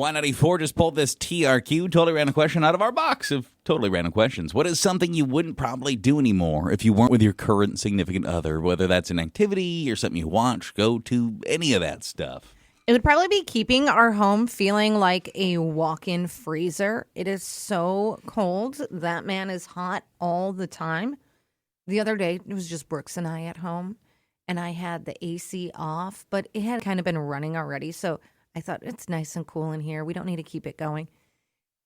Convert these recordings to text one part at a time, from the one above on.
Y94 just pulled this TRQ, totally random question, out of our box of totally random questions. What is something you wouldn't probably do anymore if you weren't with your current significant other, whether that's an activity or something you watch, go to, any of that stuff? It would probably be keeping our home feeling like a walk-in freezer. It is so cold. That man is hot all the time. The other day, it was just Brooks and I at home, and I had the AC off, but it had kind of been running already, so I thought, it's nice and cool in here. We don't need to keep it going.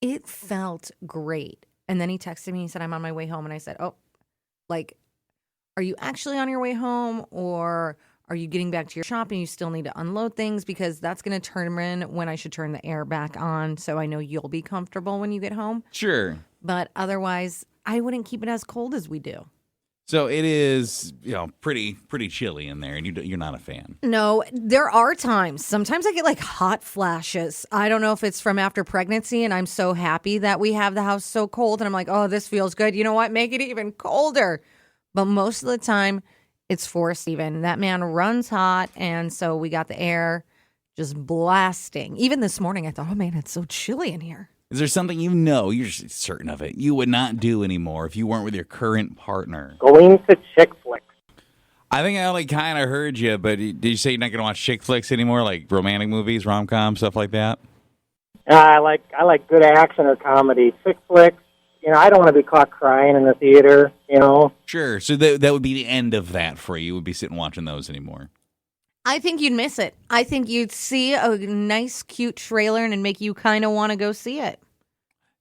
It felt great. And then he texted me. He said, I'm on my way home. And I said, oh, like, are you actually on your way home? Or are you getting back to your shop and you still need to unload things? Because that's going to determine when I should turn the air back on so I know you'll be comfortable when you get home. Sure. But otherwise, I wouldn't keep it as cold as we do. So it is, pretty chilly in there, and you're not a fan. No, there are times. Sometimes I get like hot flashes. I don't know if it's from after pregnancy, and I'm so happy that we have the house so cold, and I'm like, oh, this feels good. You know what? Make it even colder. But most of the time, it's for Steven. That man runs hot, and so we got the air just blasting. Even this morning, I thought, oh, man, it's so chilly in here. Is there something you're certain of it, you would not do anymore if you weren't with your current partner? Going to chick flicks. I think I only kind of heard you, but did you say you're not going to watch chick flicks anymore, like romantic movies, rom-com, stuff like that? I like good action or comedy. Chick flicks, I don't want to be caught crying in the theater, Sure, so that would be the end of that for you. You would be sitting watching those anymore. I think you'd miss it. I think you'd see a nice, cute trailer and it'd make you kind of want to go see it.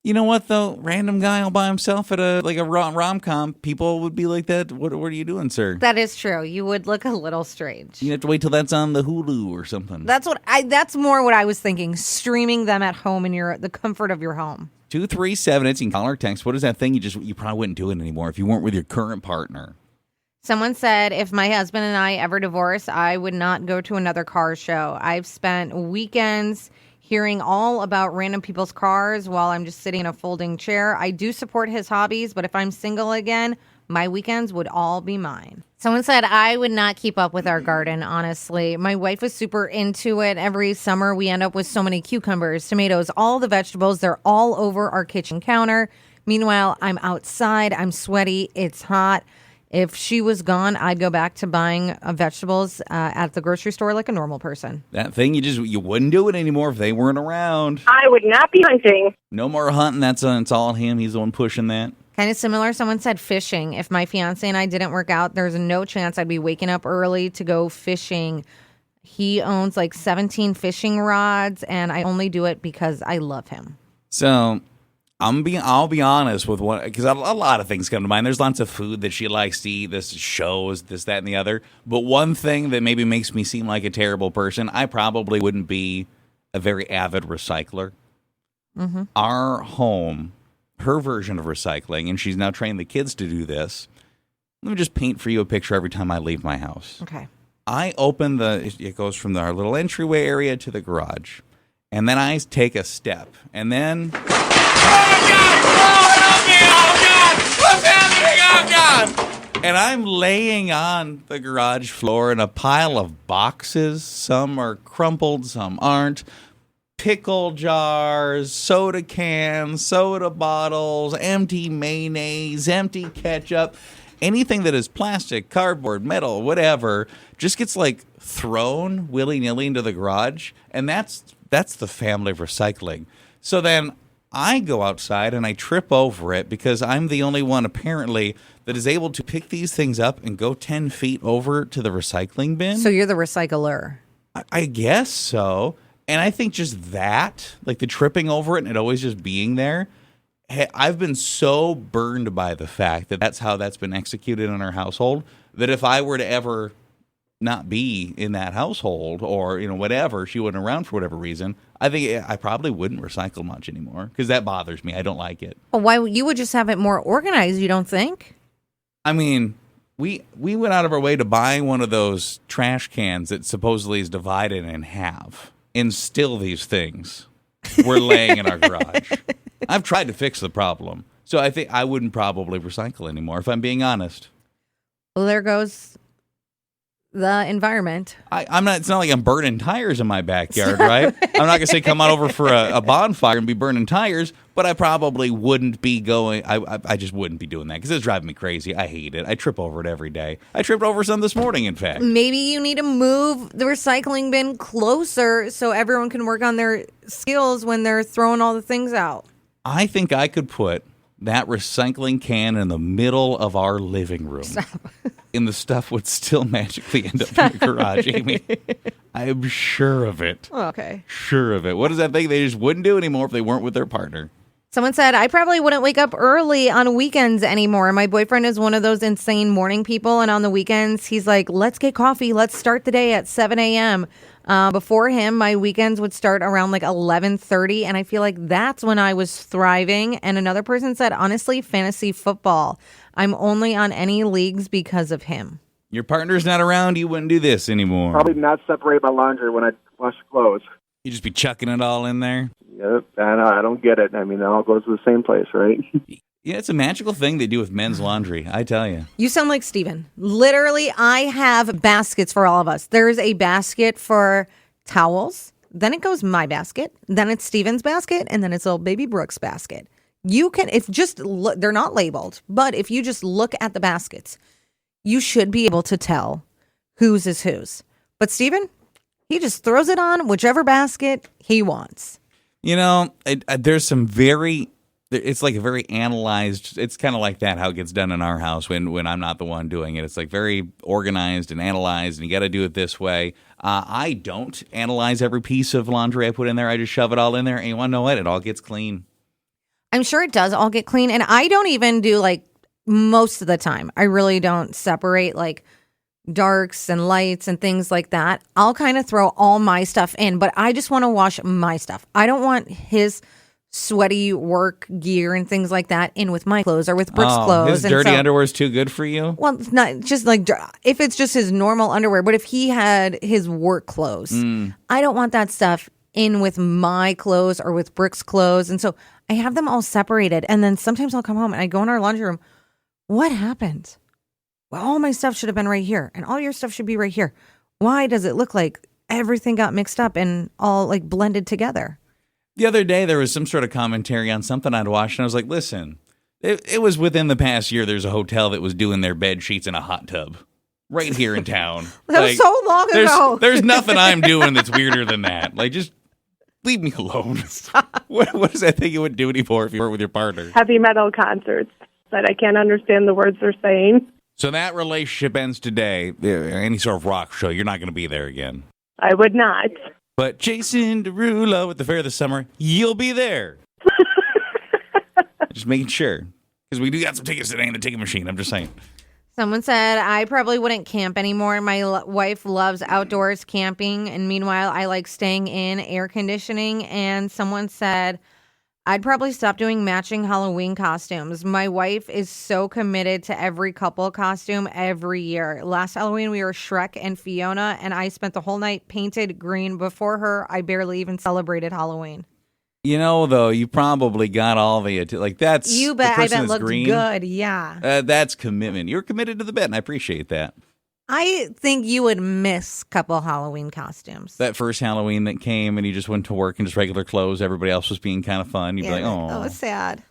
You know what, though? Random guy all by himself at a rom-com, people would be like that. What are you doing, sir? That is true. You would look a little strange. You have to wait till that's on the Hulu or something. That's more what I was thinking. Streaming them at home in the comfort of your home. 237, it's in call or text. What is that thing you probably wouldn't do it anymore if you weren't with your current partner? Someone said, if my husband and I ever divorce, I would not go to another car show. I've spent weekends hearing all about random people's cars while I'm just sitting in a folding chair. I do support his hobbies, but if I'm single again, my weekends would all be mine. Someone said, I would not keep up with our garden, honestly. My wife was super into it. Every summer, we end up with so many cucumbers, tomatoes, all the vegetables. They're all over our kitchen counter. Meanwhile, I'm outside. I'm sweaty. It's hot. If she was gone, I'd go back to buying vegetables at the grocery store like a normal person. That thing, you wouldn't do it anymore if they weren't around. I would not be hunting. No more hunting. It's all him. He's the one pushing that. Kind of similar. Someone said fishing. If my fiance and I didn't work out, there's no chance I'd be waking up early to go fishing. He owns like 17 fishing rods, and I only do it because I love him. So I'll be honest with one, because a lot of things come to mind. There's lots of food that she likes to eat, this shows, this, that, and the other. But one thing that maybe makes me seem like a terrible person, I probably wouldn't be a very avid recycler. Mm-hmm. Our home, her version of recycling, and she's now trained the kids to do this. Let me just paint for you a picture every time I leave my house. Okay. I open it goes from our little entryway area to the garage. And then I take a step. And then... Oh, God! Oh, God! What's happening? Oh, God! And I'm laying on the garage floor in a pile of boxes. Some are crumpled, some aren't. Pickle jars, soda cans, soda bottles, empty mayonnaise, empty ketchup. Anything that is plastic, cardboard, metal, whatever, just gets like thrown willy-nilly into the garage. And that's the family of recycling. So then I go outside and I trip over it because I'm the only one apparently that is able to pick these things up and go 10 feet over to the recycling bin. So you're the recycler. I guess so. And I think just that, like the tripping over it and it always just being there, I've been so burned by the fact that that's how that's been executed in our household that if I were to ever not be in that household or, whatever, she wasn't around for whatever reason, I think I probably wouldn't recycle much anymore because that bothers me. I don't like it. Well, why you would just have it more organized, you don't think? I mean, we went out of our way to buy one of those trash cans that supposedly is divided in half. And still these things were laying in our garage. I've tried to fix the problem. So I think I wouldn't probably recycle anymore, if I'm being honest. Well, there goes the environment. I'm not. It's not like I'm burning tires in my backyard, right? I'm not gonna say come on over for a bonfire and be burning tires, but I probably wouldn't be going. I just wouldn't be doing that because it's driving me crazy. I hate it. I trip over it every day. I tripped over some this morning, in fact. Maybe you need to move the recycling bin closer so everyone can work on their skills when they're throwing all the things out. I think I could put that recycling can in the middle of our living room. And the stuff would still magically end up in the garage, Amy. I'm sure of it. Okay. Sure of it. What is that thing they just wouldn't do anymore if they weren't with their partner? Someone said, I probably wouldn't wake up early on weekends anymore. My boyfriend is one of those insane morning people. And on the weekends, he's like, let's get coffee. Let's start the day at 7 a.m. Before him, my weekends would start around like 11:30. And I feel like that's when I was thriving. And another person said, honestly, fantasy football. I'm only on any leagues because of him. Your partner's not around, you wouldn't do this anymore. Probably not separate my laundry when I wash clothes. You just be chucking it all in there. Yep, I don't get it. I mean, it all goes to the same place, right? Yeah, it's a magical thing they do with men's laundry, I tell you. You sound like Steven. Literally, I have baskets for all of us. There's a basket for towels. Then it goes my basket. Then it's Steven's basket. And then it's old baby Brooke's basket. You can, if just, they're not labeled, but if you just look at the baskets, you should be able to tell whose is whose. But Steven, he just throws it on whichever basket he wants. You know, there's some it's like a very analyzed, it's kind of like that, how it gets done in our house when I'm not the one doing it. It's like very organized and analyzed, and you got to do it this way. I don't analyze every piece of laundry I put in there. I just shove it all in there, and you want to know what? It all gets clean. I'm sure it does all get clean. And I don't even do like most of the time. I really don't separate like darks and lights and things like that. I'll kind of throw all my stuff in, but I just want to wash my stuff. I don't want his sweaty work gear and things like that in with my clothes or with Brooke's clothes. His dirty underwear is too good for you? Well, it's not just like if it's just his normal underwear, but if he had his work clothes, I don't want that stuff in with my clothes or with Brooke's clothes. And so I have them all separated. And then sometimes I'll come home and I go in our laundry room. What happened? Well, all my stuff should have been right here. And all your stuff should be right here. Why does it look like everything got mixed up and all like blended together? The other day, there was some sort of commentary on something I'd watched, and I was like, listen, it was within the past year, there's a hotel that was doing their bed sheets in a hot tub right here in town. That was so long ago. There's nothing I'm doing that's weirder than that. Like, just leave me alone. What does that think you would do anymore if you weren't with your partner? Heavy metal concerts that I can't understand the words they're saying. So that relationship ends today. Any sort of rock show, you're not going to be there again. I would not. But Jason Derulo at the Fair this summer, you'll be there. Just making sure. Because we do got some tickets today in the ticket machine. I'm just saying. Someone said, I probably wouldn't camp anymore. My wife loves outdoors camping. And meanwhile, I like staying in air conditioning. And someone said, I'd probably stop doing matching Halloween costumes. My wife is so committed to every couple costume every year. Last Halloween, we were Shrek and Fiona, and I spent the whole night painted green. Before her, I barely even celebrated Halloween. You know, though, you probably got all the like that's you bet. The I person bet that's looked green. Good. Yeah, that's commitment. You're committed to the bet, and I appreciate that. I think you would miss couple Halloween costumes. That first Halloween that came, and you just went to work in just regular clothes. Everybody else was being kind of fun. You'd be like, "Oh, that was sad."